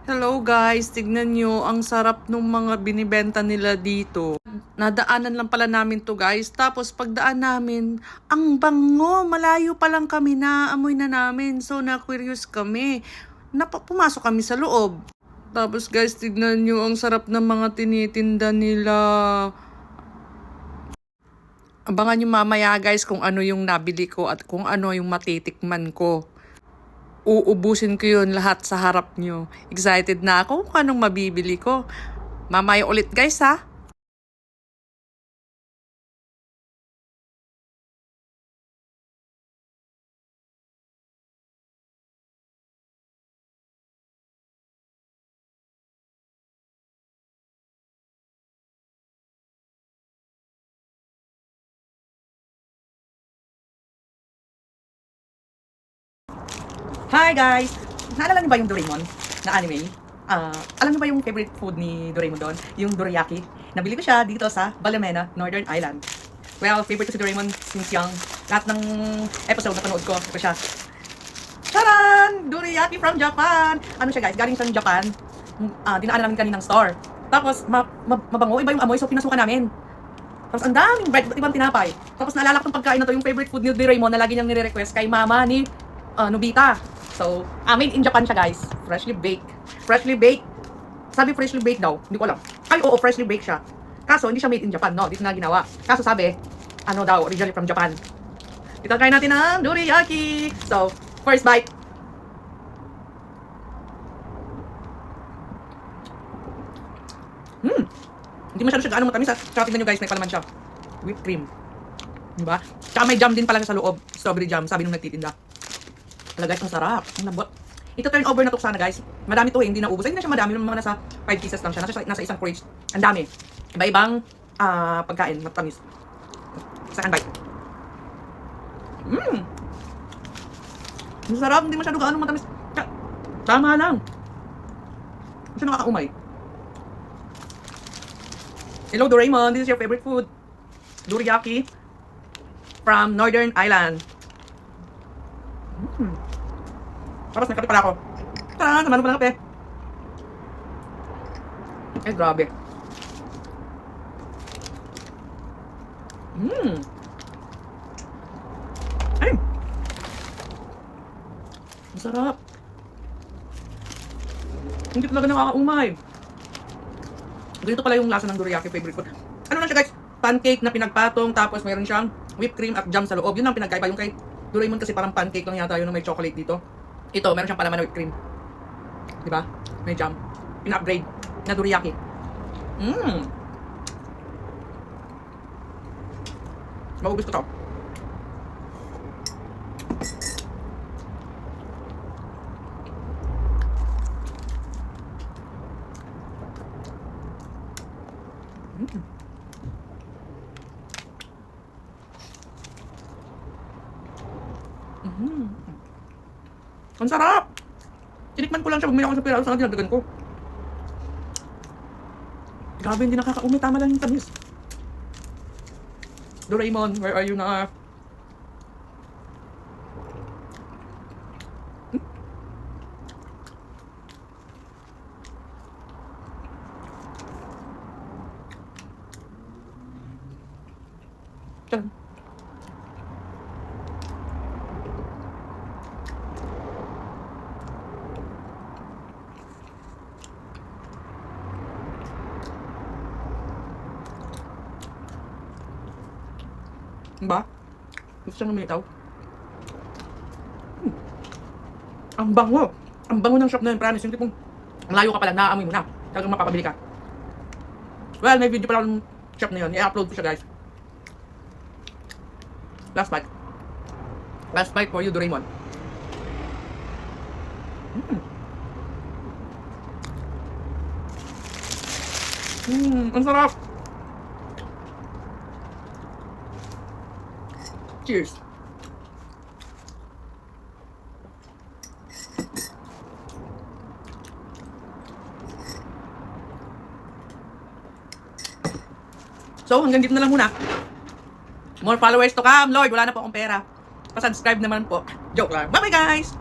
Hello guys, tignan nyo, ang sarap nung mga binibenta nila dito. Nadaanan lang pala namin to guys, tapos pagdaan namin, ang bango, malayo pa lang kami na, amoy na namin. So na-curious kami, pumasok kami sa loob. Tapos guys, tignan nyo, ang sarap ng mga tinitinda nila. Abangan nyo mamaya guys kung ano yung nabili ko at kung ano yung matitikman ko. Uubusin ko yun lahat sa harap nyo. Excited na ako kung anong mabibili ko. Mamaya ulit guys ha. Hi guys! Naalala niyo ba yung Doraemon na anime? Alam niyo ba yung favorite food ni Doraemon doon? Yung dorayaki. Nabili ko siya dito sa Balamena, Northern Ireland. Well, favorite ko si Doraemon since young. Lahat ng episode na panood ko, ito siya. Charan! Dorayaki from Japan! Ano siya guys? Galing siya ng Japan. Dinaanan namin kaninang store. Tapos, mabango. Iba yung amoy, so pinasukan namin. Tapos ang daming bread, ibang tinapay. Tapos naalala ko itong pagkain na to, yung favorite food ni Doraemon na lagi niyang nire-request kay mama ni Nobita. So, made in Japan siya guys. Freshly baked. Freshly baked. Sabi freshly baked daw. Hindi ko alam. Ay, oo, freshly baked siya. Kaso, hindi siya made in Japan, no? Dito na ginawa. Kaso sabi, ano daw, originally from Japan. Ito, try natin ang dorayaki. So, first bite. Hindi masyado siya gaano matamis. Tsaka tignan nyo guys, may palaman siya. Whipped cream. Diba? Tsaka may jam din pala sa loob. Strawberry jam, sabi nung nagtitinda. Wala guys, ang sarap. Ang lambot. Ito turn over na to sana guys. Madami to eh, hindi na ubos. Hindi na siya madami, mga nasa 5 pieces lang siya. Nasa isang crate. Ang dami. Iba-ibang pagkain, matamis. Second bite. Ang sarap, hindi masyado gaano matamis. Tama lang. Hindi siya nakakaumay. Hello Doraemon, this is your favorite food. Dorayaki from Northern Ireland. Tapos nagkape pala ako. Tara, naman pala kape. Eh, grabe. Ay! Masarap. Hindi talaga nakakaumay. Ganito pala yung lasa ng dorayaki, favorite ko. Ano lang siya guys? Pancake na pinagpatong, tapos mayroon siyang whipped cream at jam sa loob. Yun ang pinagkaiba. Yung kay Doraemon kasi parang pancake lang yata yun na may chocolate dito. Ito, meron siyang palaman na whipped cream. Diba? May jam. Pina-upgrade na dorayaki. Maubos ko to. Ang sarap! Tinikman ko lang siya, bumili ako sa pera, sana dinagdagan ko. Grabe, hindi nakakaumay, tama lang yung tamis. Doraemon, where are you na? Tiyan. Diba? Gusto siyang lumitaw. Ang bango! Ang bango ng shop na yun, promise. Yung tipong malayo ka pa lang, naaamoy mo na. Talagang mapapabili ka. Well, may video pala ng shop na yun. I-upload ko siya guys. Last bite. Last bite for you, Doraemon. Ang sarap! Cheers! So, hanggang dito na lang muna. More followers to come, Lord. Wala na po akong pera. Pa-subscribe naman po. Joke lang. Bye-bye, guys!